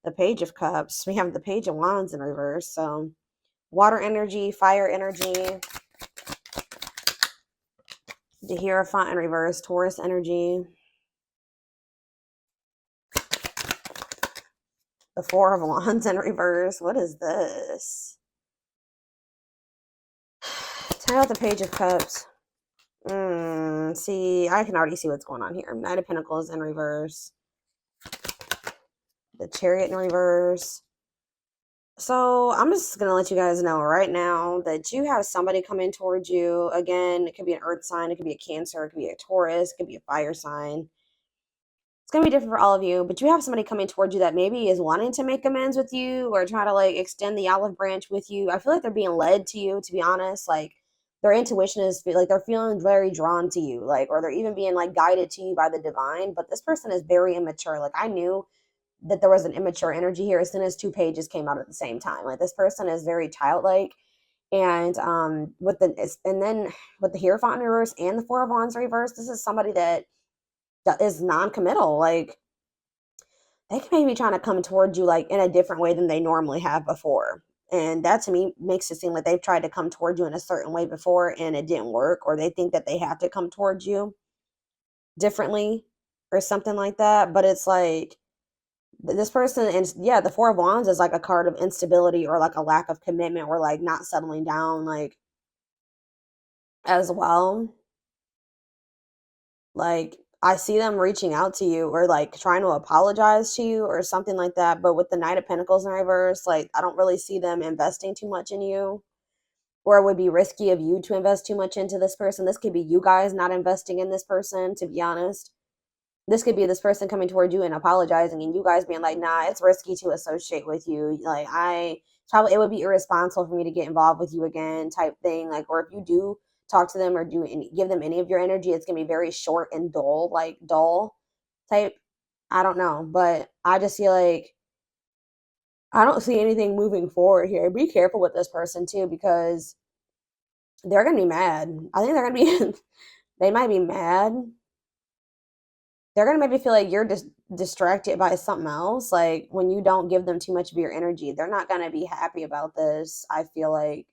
the Page of Cups. We have the Page of Wands in reverse. So water energy, fire energy. The Hierophant in reverse, Taurus energy. The Four of Wands in reverse. What is this? Tell me about the Page of Cups. See, I can already see what's going on here. Knight of Pentacles in reverse. The Chariot in reverse. So I'm just going to let you guys know right now that you have somebody coming towards you. Again, it could be an earth sign. It could be a Cancer. It could be a Taurus. It could be a fire sign. It's going to be different for all of you. But you have somebody coming towards you that maybe is wanting to make amends with you or try to like extend the olive branch with you. I feel like they're being led to you, to be honest. Like their intuition is like they're feeling very drawn to you. Like, or they're even being like guided to you by the divine. But this person is very immature. Like I knew that there was an immature energy here as soon as two pages came out at the same time. Like this person is very childlike, and with the Hierophant in reverse and the Four of Wands reverse, this is somebody that is non-committal. Like they may be trying to come towards you like in a different way than they normally have before, and that to me makes it seem like they've tried to come towards you in a certain way before and it didn't work, or they think that they have to come towards you differently or something like that. But it's like this person, and yeah, the Four of Wands is like a card of instability or like a lack of commitment or like not settling down, like as well. Like I see them reaching out to you or like trying to apologize to you or something like that. But with the Knight of Pentacles in reverse, like I don't really see them investing too much in you, or it would be risky of you to invest too much into this person. This could be you guys not investing in this person, to be honest. This could be this person coming toward you and apologizing and you guys being like, nah, it's risky to associate with you. Like it would be irresponsible for me to get involved with you again type thing. Like, or if you do talk to them or give them any of your energy, it's going to be very short and dull, like dull type. I don't know, but I just feel like I don't see anything moving forward here. Be careful with this person too, because they're going to be mad. I think they're going to be, they might be mad. They're going to maybe feel like you're just distracted by something else. Like when you don't give them too much of your energy, they're not going to be happy about this. I feel like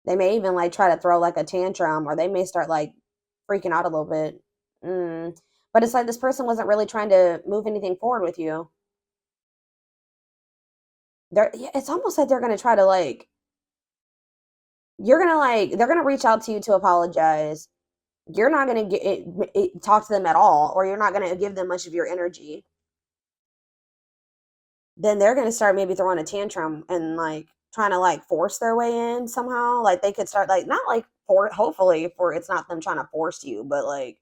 they may even like try to throw like a tantrum, or they may start like freaking out a little bit. But it's like this person wasn't really trying to move anything forward with you. It's almost like they're going to try to like, they're going to reach out to you to apologize. You're not going to talk to them at all, or you're not going to give them much of your energy. Then they're going to start maybe throwing a tantrum and like trying to like force their way in somehow. Like they could start like, not like hopefully for it's not them trying to force you, but like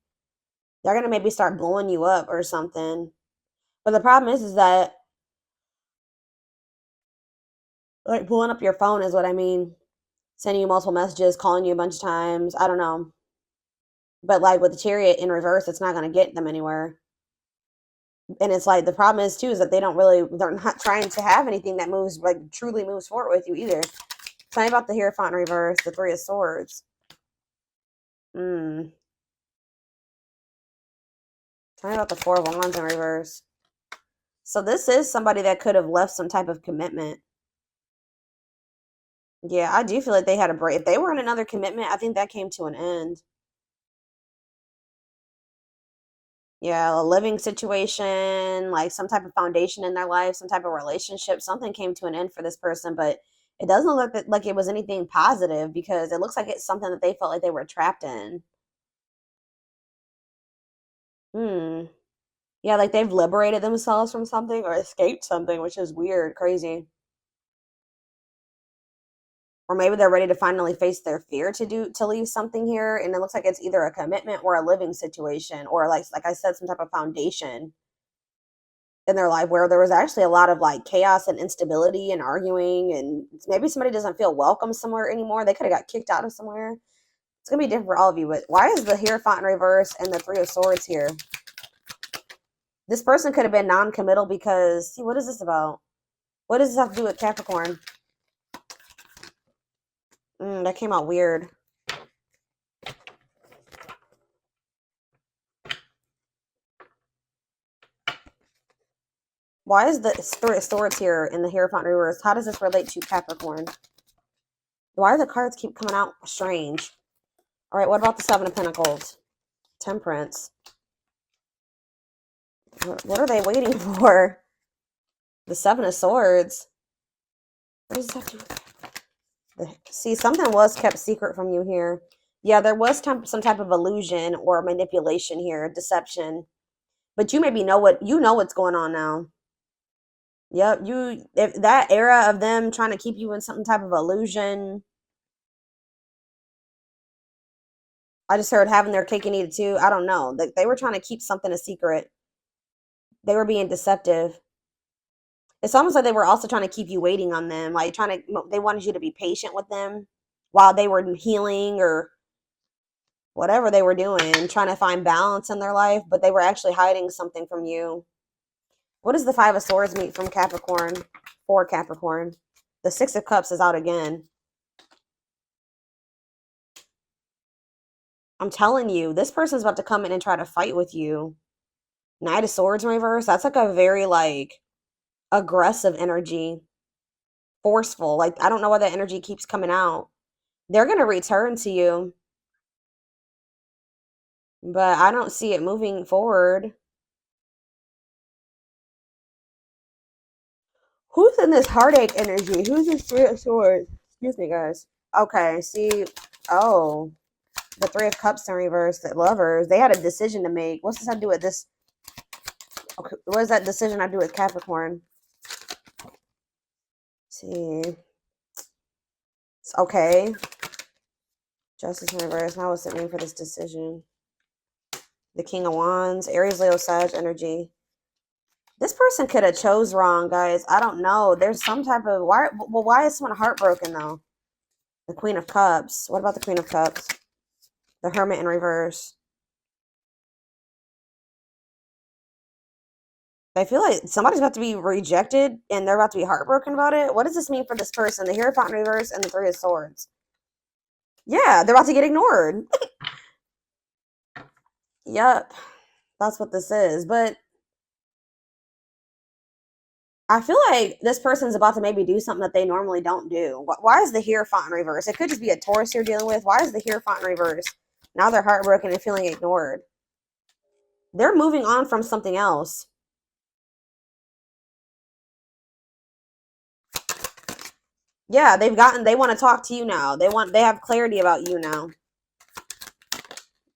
they're going to maybe start blowing you up or something. But the problem is that like blowing up your phone is what I mean. Sending you multiple messages, calling you a bunch of times. I don't know. But like with the Chariot in reverse, it's not going to get them anywhere. And it's like the problem is too is that they're not trying to have anything that moves, like truly moves forward with you either. Tell me about the Hierophant in reverse, the Three of Swords. Tell me about the Four of Wands in reverse. So this is somebody that could have left some type of commitment. Yeah, I do feel like they had a break. If they were in another commitment, I think that came to an end. Yeah, a living situation, like some type of foundation in their life, some type of relationship, something came to an end for this person, but it doesn't look like it was anything positive, because it looks like it's something that they felt like they were trapped in. Yeah, like they've liberated themselves from something or escaped something, which is weird, crazy. Or maybe they're ready to finally face their fear to leave something here, and it looks like it's either a commitment or a living situation, or like I said, some type of foundation in their life where there was actually a lot of like chaos and instability and arguing, and maybe somebody doesn't feel welcome somewhere anymore. They could have got kicked out of somewhere. It's gonna be different for all of you. But why is the Hierophant in reverse and the Three of Swords here? This person could have been non-committal because, see, what is this about? What does this have to do with Capricorn? That came out weird. Why is the Three of Swords here in the Hierophant reverse? How does this relate to Capricorn? Why do the cards keep coming out strange? All right, what about the Seven of Pentacles? Temperance. What are they waiting for? The Seven of Swords. What does this have to do with See, something was kept secret from you here. Yeah, there was some type of illusion or manipulation here, deception. But you maybe know what's going on now. Yep, if that era of them trying to keep you in some type of illusion. I just heard having their cake and eat it too. I don't know. They were trying to keep something a secret. They were being deceptive. It's almost like they were also trying to keep you waiting on them, like they wanted you to be patient with them while they were healing or whatever they were doing, trying to find balance in their life, but they were actually hiding something from you. What does the Five of Swords mean from Capricorn? For Capricorn. The Six of Cups is out again. I'm telling you, this person's about to come in and try to fight with you. Knight of Swords in reverse. That's like a very aggressive energy. Forceful. Like, I don't know why that energy keeps coming out. They're going to return to you. But I don't see it moving forward. Who's in this heartache energy? Who's this Three of Swords? Excuse me, guys. Okay, see. Oh, the Three of Cups in reverse. The Lovers. They had a decision to make. What's this have to do with this? Okay, what does that decision have to do with Capricorn? Let's see. Okay. Justice in reverse. Now what's it mean for this decision? The King of Wands. Aries, Leo, Sag energy. This person could have chose wrong, guys. I don't know. There's some type of why is someone heartbroken though? The Queen of Cups. What about the Queen of Cups? The Hermit in reverse. I feel like somebody's about to be rejected and they're about to be heartbroken about it. What does this mean for this person? The Hierophant in reverse and the Three of Swords. Yeah, they're about to get ignored. Yep. That's what this is. But I feel like this person's about to maybe do something that they normally don't do. Why is the Hierophant in reverse? It could just be a Taurus you're dealing with. Why is the Hierophant in reverse? Now they're heartbroken and feeling ignored. They're moving on from something else. Yeah, they want to talk to you now. They have clarity about you now.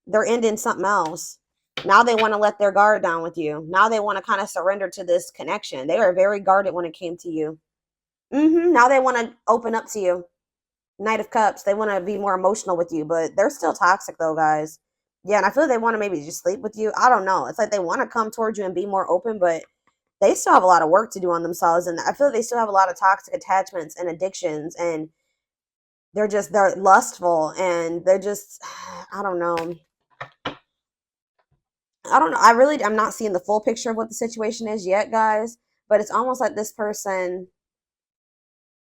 They're ending something else. Now they want to let their guard down with you. Now they want to kind of surrender to this connection. They were very guarded when it came to you. Now they want to open up to you. Knight of Cups. They want to be more emotional with you, but they're still toxic though, guys. Yeah, and I feel like they want to maybe just sleep with you. I don't know. It's like they want to come towards you and be more open, but they still have a lot of work to do on themselves. And I feel like they still have a lot of toxic attachments and addictions. And they're lustful and they're just, I don't know. I'm not seeing the full picture of what the situation is yet, guys. But it's almost like this person,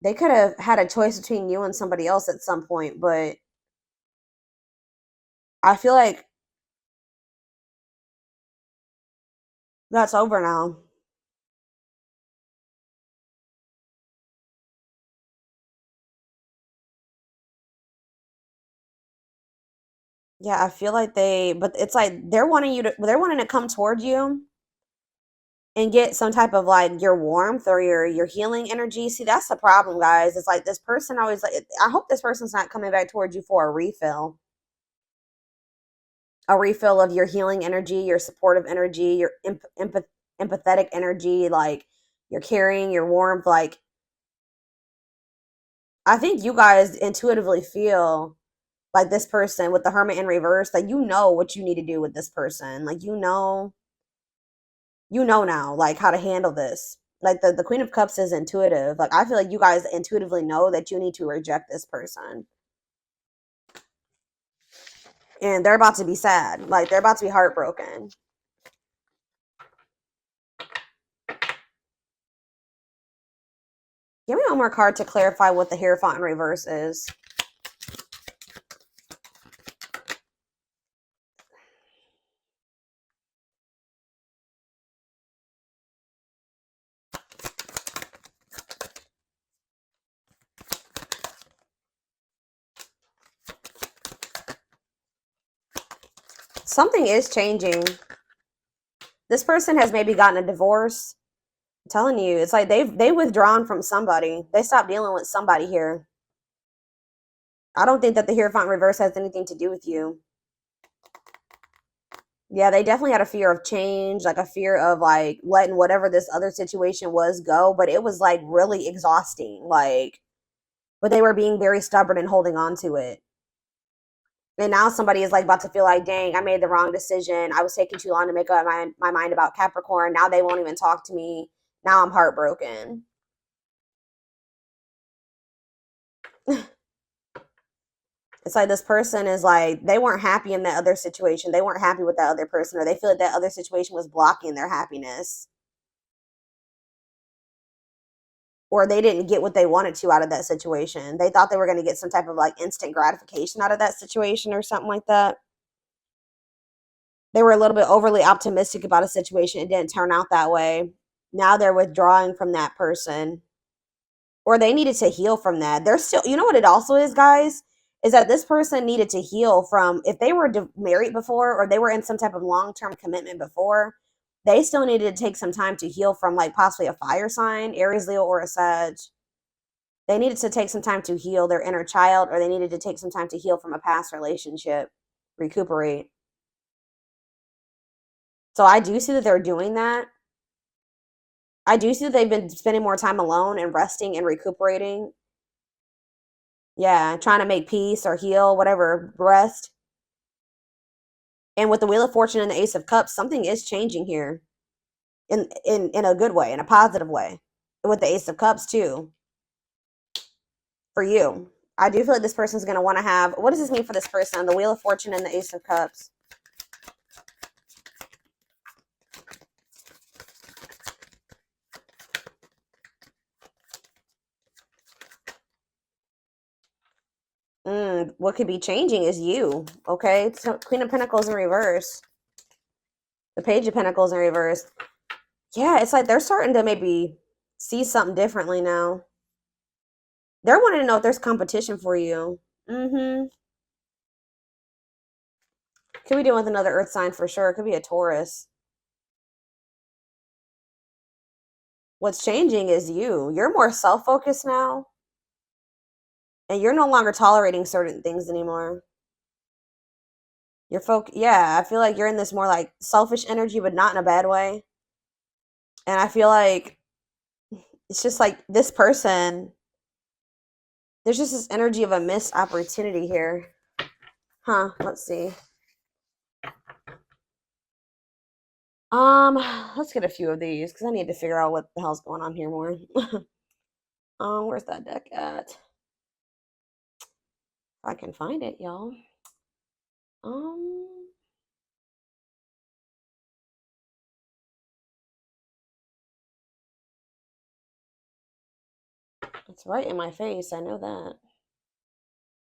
they could have had a choice between you and somebody else at some point. But I feel like that's over now. Yeah, I feel like but it's like they're wanting to come toward you and get some type of like your warmth or your healing energy. See, that's the problem, guys. It's like this person always like, I hope this person's not coming back towards you for a refill. A refill of your healing energy, your supportive energy, your empathetic energy, like your caring, your warmth. Like, I think you guys intuitively feel like this person with the Hermit in reverse, like you know what you need to do with this person. Like you know now, like how to handle this. Like the Queen of Cups is intuitive. Like I feel like you guys intuitively know that you need to reject this person. And they're about to be sad. Like they're about to be heartbroken. Give me one more card to clarify what the Hierophant in reverse is. Something is changing. This person has maybe gotten a divorce. I'm telling you, it's like they've withdrawn from somebody. They stopped dealing with somebody here. I don't think that the Hierophant reverse has anything to do with you. Yeah, they definitely had a fear of change, like a fear of like letting whatever this other situation was go, but it was like really exhausting. Like, but they were being very stubborn and holding on to it. And now somebody is like about to feel like, dang, I made the wrong decision. I was taking too long to make up my mind about Capricorn. Now they won't even talk to me. Now I'm heartbroken. It's like this person is like, they weren't happy in that other situation. They weren't happy with that other person, or they feel like that other situation was blocking their happiness. Or they didn't get what they wanted to out of that situation. They thought they were going to get some type of like instant gratification out of that situation or something like that. They were a little bit overly optimistic about a situation. It didn't turn out that way. Now they're withdrawing from that person, or they needed to heal from that. They're still, you know what it also is, guys, is that this person needed to heal from, if they were married before or they were in some type of long-term commitment before, they still needed to take some time to heal from like possibly a fire sign, Aries, Leo, or a Sag. They needed to take some time to heal their inner child, or they needed to take some time to heal from a past relationship, recuperate. So I do see that they're doing that. I do see that they've been spending more time alone and resting and recuperating. Yeah, trying to make peace or heal, whatever, rest. And with the Wheel of Fortune and the Ace of Cups, something is changing here in a good way, in a positive way. With the Ace of Cups too, for you. I do feel like this person's going to want to have, what does this mean for this person? The Wheel of Fortune and the Ace of Cups. What could be changing is you, okay? So Queen of Pentacles in reverse. The Page of Pentacles in reverse. Yeah, it's like they're starting to maybe see something differently now. They're wanting to know if there's competition for you. Could be dealing with another earth sign for sure. It could be a Taurus. What's changing is you. You're more self-focused now. And you're no longer tolerating certain things anymore. Yeah, I feel like you're in this more like selfish energy, but not in a bad way. And I feel like it's just like this person, there's just this energy of a missed opportunity here. Let's see. Let's get a few of these because I need to figure out what the hell's going on here more. Where's that deck at? If I can find it, y'all. It's right in my face. I know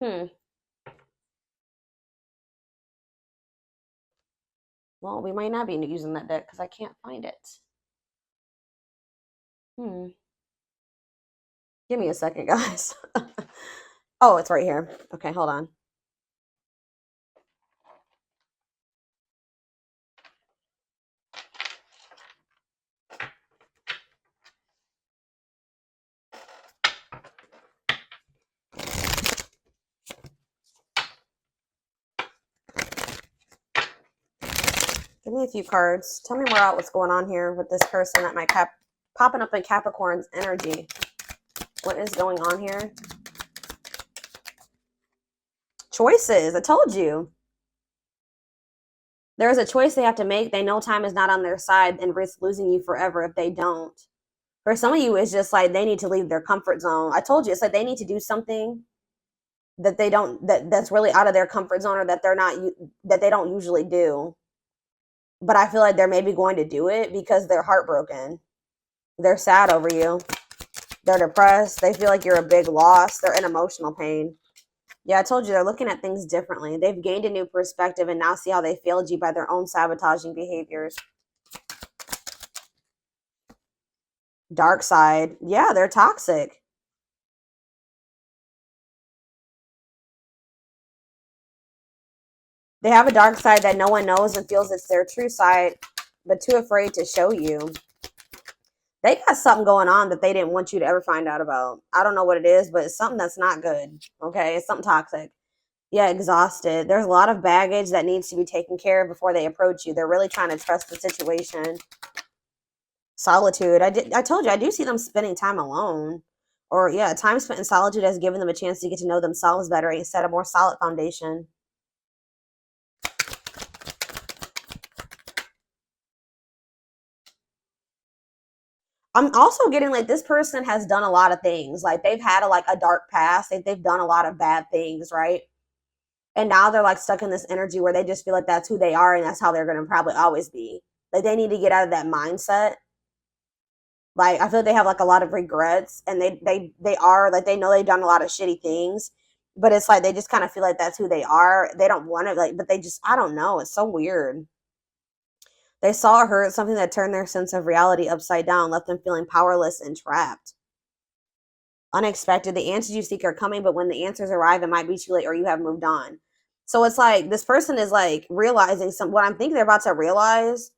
that. Well, we might not be using that deck because I can't find it. Give me a second, guys. Oh, it's right here. Okay, hold on. Give me a few cards. Tell me more about what's going on here with this person that might popping up in Capricorn's energy. What is going on here? Choices. I told you. There's a choice they have to make. They know time is not on their side and risk losing you forever if they don't. For some of you, it's just like they need to leave their comfort zone. I told you, it's like they need to do something that they don't, that's really out of their comfort zone, or that they don't usually do. But I feel like they're maybe going to do it because they're heartbroken. They're sad over you. They're depressed. They feel like you're a big loss. They're in emotional pain. Yeah, I told you, they're looking at things differently. They've gained a new perspective and now see how they failed you by their own sabotaging behaviors. Dark side. Yeah, they're toxic. They have a dark side that no one knows and feels it's their true side, but too afraid to show you. They got something going on that they didn't want you to ever find out about. I don't know what it is, but it's something that's not good. Okay, it's something toxic. Yeah, exhausted. There's a lot of baggage that needs to be taken care of before they approach you. They're really trying to trust the situation. Solitude. I told you I do see them spending time alone. Or yeah, time spent in solitude has given them a chance to get to know themselves better and set a more solid foundation. I'm also getting like this person has done a lot of things. Like they've had a dark past. They've done a lot of bad things, right? And now they're like stuck in this energy where they just feel like that's who they are and that's how they're going to probably always be. Like they need to get out of that mindset. Like I feel like they have like a lot of regrets and they are like they know they've done a lot of shitty things, but it's like they just kind of feel like that's who they are. They don't want to like, but they just I don't know. It's so weird. They saw or heard something that turned their sense of reality upside down, left them feeling powerless and trapped. Unexpected. The answers you seek are coming, but when the answers arrive, it might be too late or you have moved on. So it's like this person is like realizing what I'm thinking they're about to realize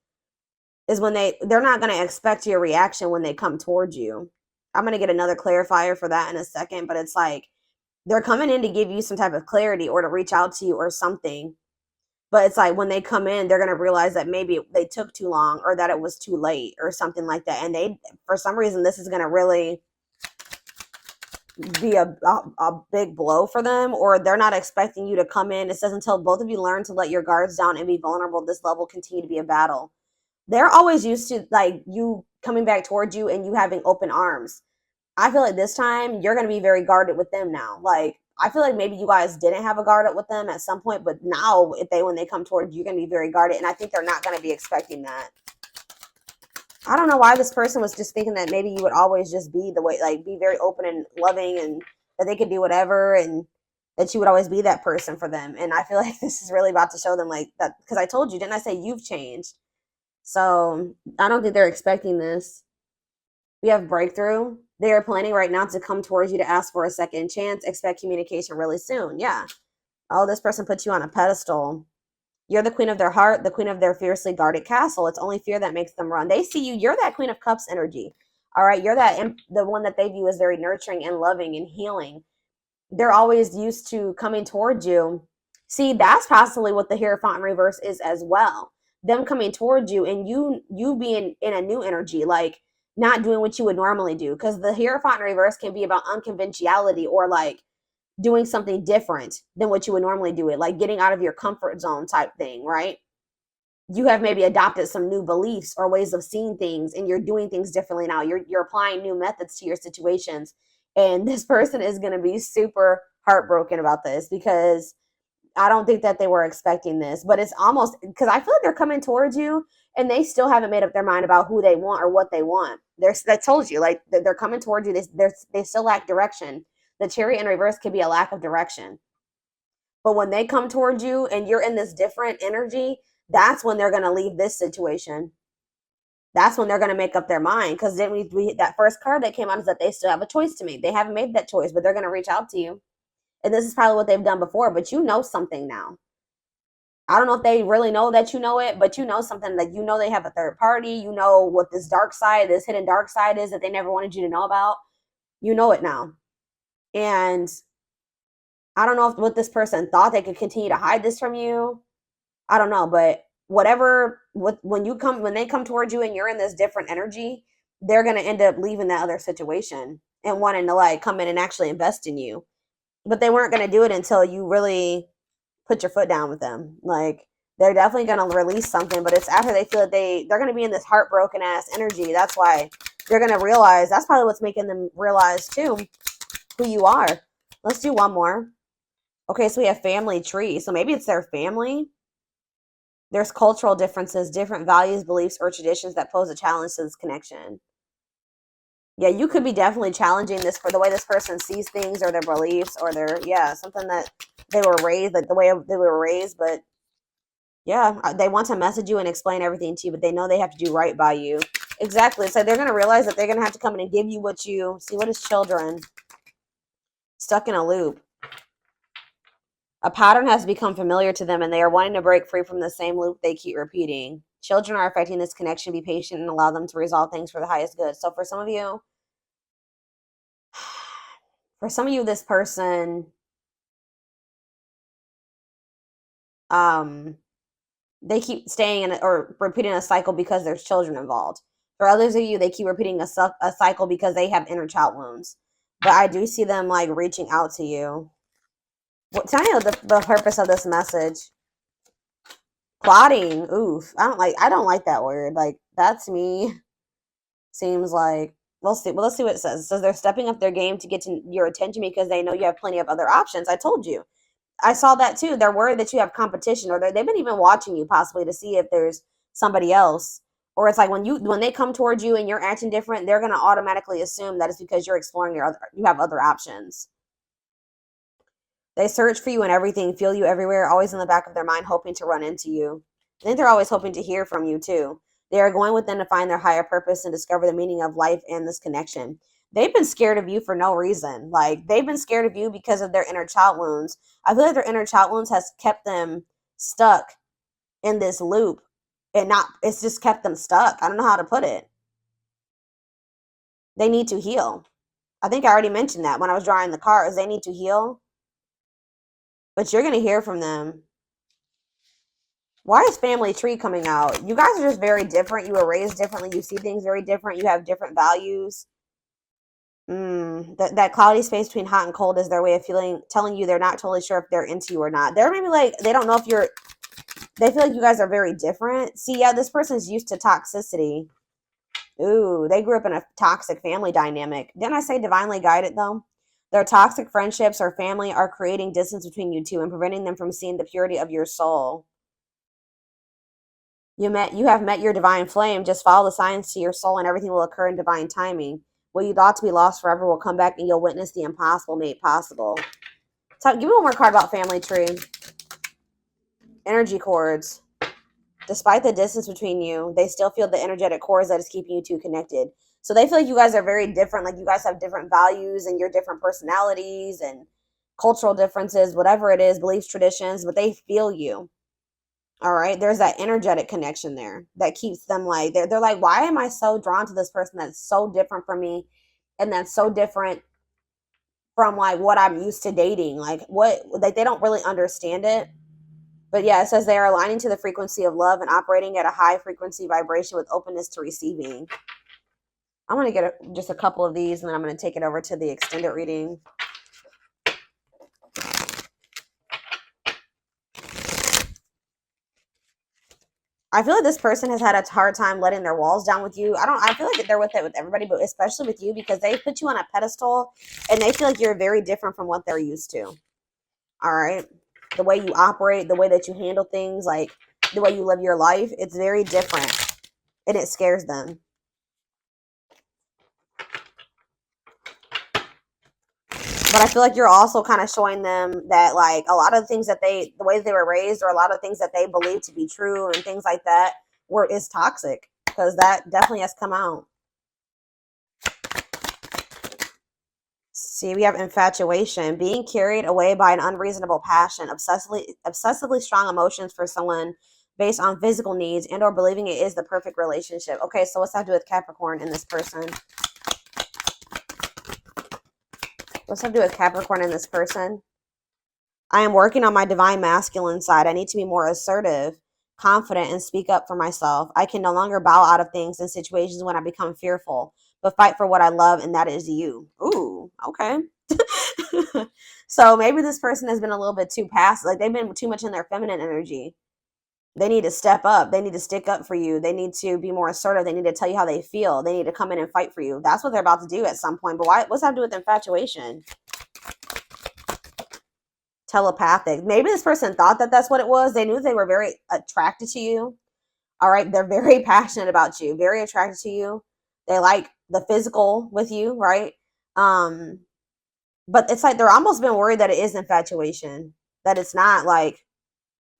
is when they're not going to expect your reaction when they come towards you. I'm going to get another clarifier for that in a second, but it's like they're coming in to give you some type of clarity or to reach out to you or something. But it's like when they come in, they're going to realize that maybe they took too long or that it was too late or something like that. And they, for some reason, this is going to really be a big blow for them, or they're not expecting you to come in. It says until both of you learn to let your guards down and be vulnerable, this level continue to be a battle. They're always used to like you coming back towards you and you having open arms. I feel like this time you're going to be very guarded with them now. Like I feel like maybe you guys didn't have a guard up with them at some point, but now when they come towards you, you're going to be very guarded, and I think they're not going to be expecting that. I don't know why this person was just thinking that maybe you would always just be the way, like be very open and loving, and that they could do whatever, and that you would always be that person for them. And I feel like this is really about to show them like that, because I told you, didn't I say you've changed? So I don't think they're expecting this. We have breakthrough. They are planning right now to come towards you to ask for a second chance. Expect communication really soon. Yeah. Oh, this person puts you on a pedestal. You're the queen of their heart, the queen of their fiercely guarded castle. It's only fear that makes them run. They see you. You're that Queen of Cups energy. All right. You're the one that they view as very nurturing and loving and healing. They're always used to coming towards you. See, that's possibly what the Hierophant in reverse is as well. Them coming towards you and you being in a new energy, like not doing what you would normally do. Because the Hierophant in reverse can be about unconventionality or like doing something different than what you would normally do it, like getting out of your comfort zone type thing, right? You have maybe adopted some new beliefs or ways of seeing things and you're doing things differently now. You're applying new methods to your situations. And this person is going to be super heartbroken about this because I don't think that they were expecting this, but it's almost because I feel like they're coming towards you and they still haven't made up their mind about who they want or what they want. I told you, like they're coming towards you. They still lack direction. The Chariot in reverse could be a lack of direction. But when they come towards you and you're in this different energy, that's when they're going to leave this situation. That's when they're going to make up their mind. Because then that first card that came out is that they still have a choice to make. They haven't made that choice, but they're going to reach out to you. And this is probably what they've done before, but you know something now. I don't know if they really know that you know it, but you know something, like you know they have a third party. You know what this dark side, this hidden dark side is that they never wanted you to know about. You know it now. And I don't know if what this person thought they could continue to hide this from you. I don't know, but when they come towards you and you're in this different energy, they're gonna end up leaving that other situation and wanting to like come in and actually invest in you. But they weren't gonna do it until you really put your foot down with them. Like they're definitely gonna release something, but it's after they feel that they're gonna be in this heartbroken ass energy. That's why they're gonna realize, that's probably what's making them realize too who you are. Let's do one more. Okay, so we have family tree. So maybe it's their family. There's cultural differences, different values, beliefs, or traditions that pose a challenge to this connection. Yeah, you could be definitely challenging this for the way this person sees things or their beliefs or something that they were raised, like the way they were raised. But yeah, they want to message you and explain everything to you, but they know they have to do right by you. Exactly. So they're going to realize that they're going to have to come in and give you what you see. What is children? Stuck in a loop. A pattern has become familiar to them and they are wanting to break free from the same loop they keep repeating. Children are affecting this connection. Be patient and allow them to resolve things for the highest good. So for some of you, this person, they keep staying in or repeating a cycle because there's children involved. For others of you, they keep repeating a cycle because they have inner child wounds. But I do see them like reaching out to you. Tell me the purpose of this message. Plotting. Oof. I don't like that word. Like, that to me seems like, we'll see. Well, let's see what it says. It says they're stepping up their game to get to your attention because they know you have plenty of other options. I told you. I saw that too. They're worried that you have competition, or they've been even watching you possibly to see if there's somebody else. Or it's like when they come towards you and you're acting different, they're gonna automatically assume that it's because you're exploring you have other options. They search for you and everything, feel you everywhere, always in the back of their mind, hoping to run into you. I think they're always hoping to hear from you too. They are going within to find their higher purpose and discover the meaning of life and this connection. They've been scared of you for no reason. Like, they've been scared of you because of their inner child wounds. I feel like their inner child wounds has kept them stuck in this loop, and it's just kept them stuck. I don't know how to put it. They need to heal. I think I already mentioned that when I was drawing the cards. They need to heal. But you're going to hear from them. Why is family tree coming out? You guys are just very different. You were raised differently. You see things very different. You have different values. That cloudy space between hot and cold is their way of telling you they're not totally sure if they're into you or not. They're maybe like, they don't know if they feel like you guys are very different. See, yeah, this person's used to toxicity. Ooh, they grew up in a toxic family dynamic. Didn't I say divinely guided though? Their toxic friendships or family are creating distance between you two and preventing them from seeing the purity of your soul. You have met your divine flame. Just follow the signs to your soul and everything will occur in divine timing. What you thought to be lost forever will come back and you'll witness the impossible made possible. So give me one more card about family tree. Energy cords. Despite the distance between you, they still feel the energetic cords that is keeping you two connected. So they feel like you guys are very different. Like, you guys have different values and your different personalities and cultural differences, whatever it is, beliefs, traditions, but they feel you. All right. There's that energetic connection there that keeps them like, they're like, why am I so drawn to this person that's so different from me? And that's so different from like what I'm used to dating. Like, they don't really understand it. But yeah, it says they are aligning to the frequency of love and operating at a high frequency vibration with openness to receiving. I'm going to get just a couple of these and then I'm going to take it over to the extended reading. I feel like this person has had a hard time letting their walls down with you. I feel like they're with it with everybody, but especially with you because they put you on a pedestal and they feel like you're very different from what they're used to. All right. The way you operate, the way that you handle things, like the way you live your life, it's very different and it scares them. But I feel like you're also kind of showing them that like a lot of the things that the way they were raised or a lot of things that they believe to be true and things like that is toxic, because that definitely has come out. See, we have infatuation, being carried away by an unreasonable passion, obsessively strong emotions for someone based on physical needs and or believing it is the perfect relationship. Okay, so what's that do with Capricorn in this person? What's that to do with Capricorn in this person? I am working on my divine masculine side. I need to be more assertive, confident, and speak up for myself. I can no longer bow out of things in situations when I become fearful, but fight for what I love, and that is you. Ooh, okay. So maybe this person has been a little bit too passive. Like, they've been too much in their feminine energy. They need to step up. They need to stick up for you. They need to be more assertive. They need to tell you how they feel. They need to come in and fight for you. That's what they're about to do at some point. But what's that to do with infatuation? Telepathic. Maybe this person thought that that's what it was. They knew they were very attracted to you. All right. They're very passionate about you, very attracted to you. They like the physical with you, right? But it's like they're almost been worried that it is infatuation, that it's not like,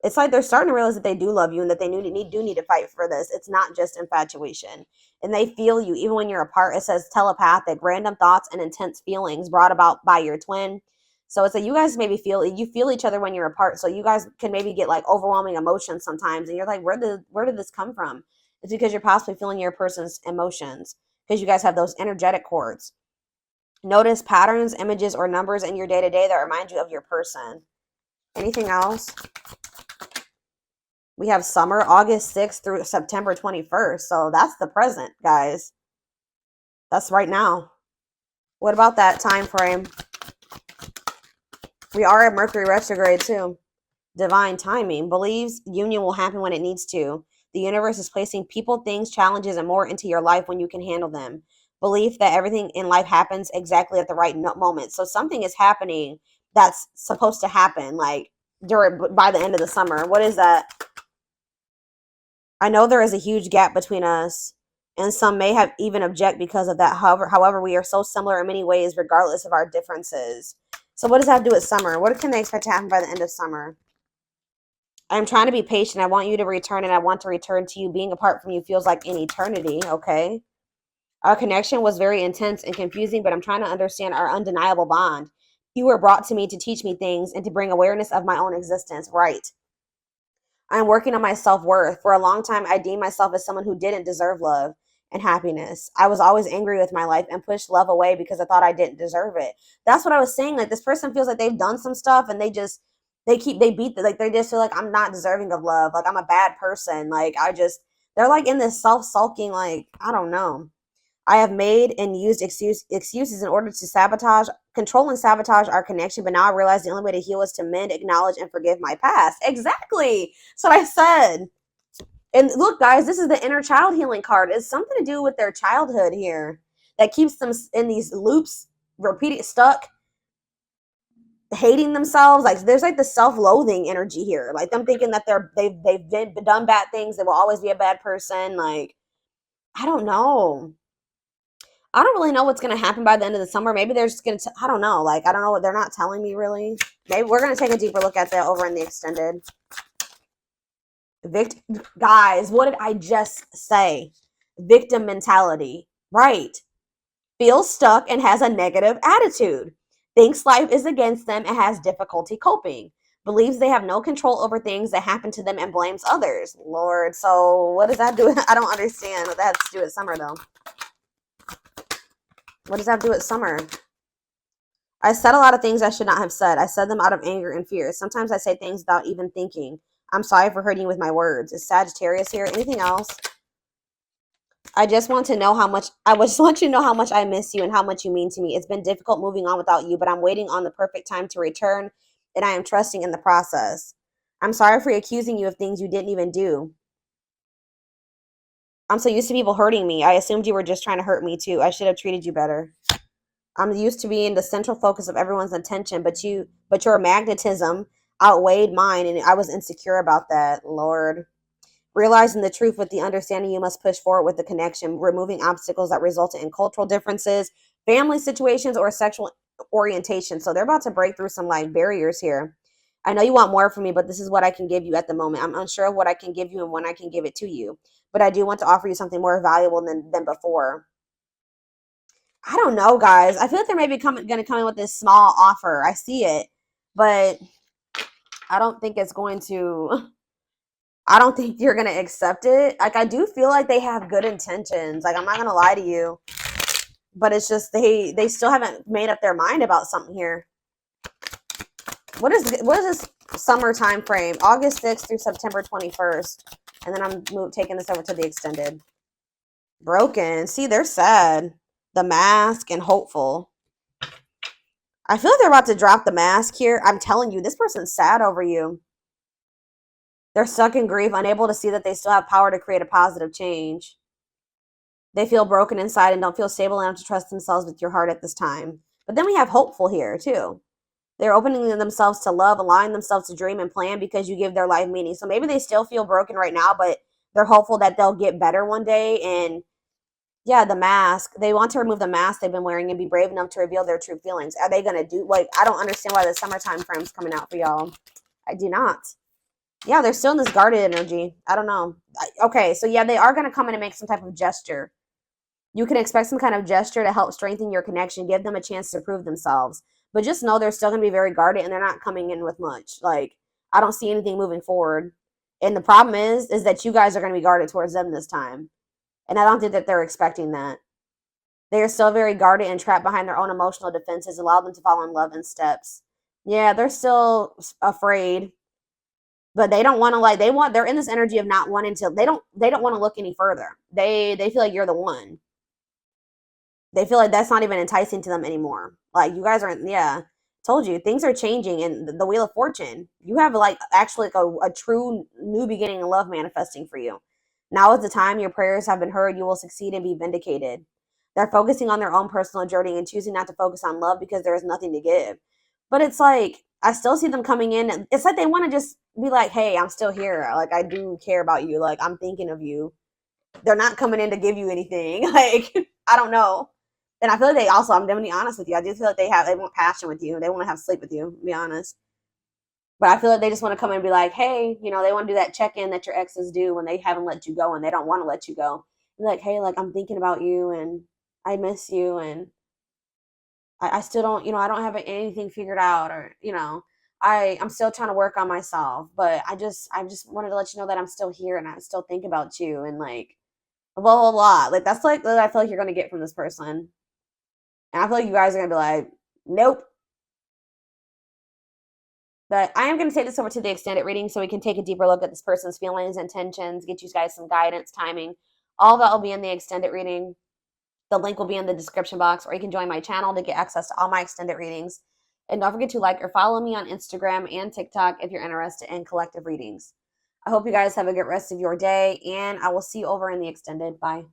it's like they're starting to realize that they do love you and that they do need to fight for this. It's not just infatuation. And they feel you even when you're apart. It says telepathic, random thoughts and intense feelings brought about by your twin So it's like you guys maybe feel each other when you're apart. So you guys can maybe get like overwhelming emotions sometimes, and you're like, where did this come from? It's because you're possibly feeling your person's emotions because you guys have those energetic cords. Notice patterns, images, or numbers in your day to day that remind you of your person. Anything else? We have summer, August 6th through September 21st. So that's the present, guys. That's right now. What about that time frame? We are at Mercury retrograde too. Divine timing. Believes union will happen when it needs to. The universe is placing people, things, challenges, and more into your life when you can handle them. Belief that everything in life happens exactly at the right moment. So something is happening that's supposed to happen like by the end of the summer. What is that? I know there is a huge gap between us, and some may have even object because of that. However, we are so similar in many ways, regardless of our differences. So what does that have to do with summer? What can they expect to happen by the end of summer? I'm trying to be patient. I want you to return, and I want to return to you. Being apart from you feels like an eternity, okay? Our connection was very intense and confusing, but I'm trying to understand our undeniable bond. You were brought to me to teach me things and to bring awareness of my own existence, right? I'm working on my self-worth. For a long time, I deemed myself as someone who didn't deserve love and happiness. I was always angry with my life and pushed love away because I thought I didn't deserve it. That's what I was saying. Like, this person feels like they've done some stuff and they just they just feel like I'm not deserving of love. Like, I'm a bad person. Like, they're like in this self-sulking, like, I don't know. I have made and used excuses in order to control and sabotage our connection. But now I realize the only way to heal is to mend, acknowledge, and forgive my past. Exactly. That's what I said. And look, guys, this is the inner child healing card. It's something to do with their childhood here that keeps them in these loops, repeating, stuck, hating themselves. Like, there's like the self-loathing energy here, like them thinking that they've done bad things. They will always be a bad person. Like, I don't know. I don't really know what's going to happen by the end of the summer. Maybe they're just going to, I don't know. Like, I don't know what they're not telling me really. Maybe we're going to take a deeper look at that over in the extended. Guys, what did I just say? Victim mentality. Right. Feels stuck and has a negative attitude. Thinks life is against them and has difficulty coping. Believes they have no control over things that happen to them and blames others. Lord, so what does that do? I don't understand what that has to do with summer though. What does that have to do with summer? I said a lot of things I should not have said. I said them out of anger and fear. Sometimes I say things without even thinking. I'm sorry for hurting you with my words. Is Sagittarius here? Anything else? I just want to know how much you to know how much I miss you and how much you mean to me. It's been difficult moving on without you, but I'm waiting on the perfect time to return, and I am trusting in the process. I'm sorry for accusing you of things you didn't even do. I'm so used to people hurting me. I assumed you were just trying to hurt me too. I should have treated you better. I'm used to being the central focus of everyone's attention, but your magnetism outweighed mine, and I was insecure about that. Lord. Realizing the truth with the understanding you must push forward with the connection, removing obstacles that resulted in cultural differences, family situations, or sexual orientation. So they're about to break through some like barriers here. I know you want more from me, but this is what I can give you at the moment. I'm unsure of what I can give you and when I can give it to you, but I do want to offer you something more valuable than before. I don't know, guys. I feel like they're maybe going to come in with this small offer. I see it, but I don't think it's going to. I don't think you're going to accept it. Like, I do feel like they have good intentions. Like, I'm not going to lie to you, but it's just they still haven't made up their mind about something here. What is this summer time frame? August 6th through September 21st. And then I'm taking this over to the extended. Broken. See, they're sad. The mask and hopeful. I feel like they're about to drop the mask here. I'm telling you, this person's sad over you. They're stuck in grief, unable to see that they still have power to create a positive change. They feel broken inside and don't feel stable enough to trust themselves with your heart at this time. But then we have hopeful here, too. They're opening themselves to love, allowing themselves to dream and plan because you give their life meaning. So maybe they still feel broken right now, but they're hopeful that they'll get better one day. And yeah, the mask. They want to remove the mask they've been wearing and be brave enough to reveal their true feelings. Are they going to do, like, I don't understand why the summertime frame's coming out for y'all. I do not. Yeah, they're still in this guarded energy. I don't know. Okay, so yeah, they are going to come in and make some type of gesture. You can expect some kind of gesture to help strengthen your connection, give them a chance to prove themselves. But just know they're still going to be very guarded and they're not coming in with much. Like, I don't see anything moving forward. And the problem is that you guys are going to be guarded towards them this time. And I don't think that they're expecting that. They are still very guarded and trapped behind their own emotional defenses, allow them to fall in love in steps. Yeah, they're still afraid, but they don't want to like they're in this energy of not wanting to they don't want to look any further. They feel like you're the one. They feel like that's not even enticing to them anymore. Like you guys aren't, yeah. Told you, things are changing in the Wheel of Fortune. You have like actually like a true new beginning in love manifesting for you. Now is the time your prayers have been heard. You will succeed and be vindicated. They're focusing on their own personal journey and choosing not to focus on love because there is nothing to give. But it's like, I still see them coming in. It's like they want to just be like, hey, I'm still here. Like, I do care about you. Like, I'm thinking of you. They're not coming in to give you anything. Like, I don't know. And I feel like they also, I'm going to be honest with you, I do feel like they want passion with you. They want to have sleep with you, to be honest. But I feel like they just want to come in and be like, hey, they want to do that check-in that your exes do when they haven't let you go and they don't want to let you go. Be like, hey, like, I'm thinking about you and I miss you and I still don't, I don't have anything figured out or, I'm still trying to work on myself. But I just wanted to let you know that I'm still here and I still think about you and like, blah, blah, blah. Like, that's like what I feel like you're going to get from this person. And I feel like you guys are going to be like, nope. But I am going to take this over to the extended reading so we can take a deeper look at this person's feelings, intentions, get you guys some guidance, timing. All that will be in the extended reading. The link will be in the description box, or you can join my channel to get access to all my extended readings. And don't forget to like or follow me on Instagram and TikTok if you're interested in collective readings. I hope you guys have a good rest of your day, and I will see you over in the extended. Bye.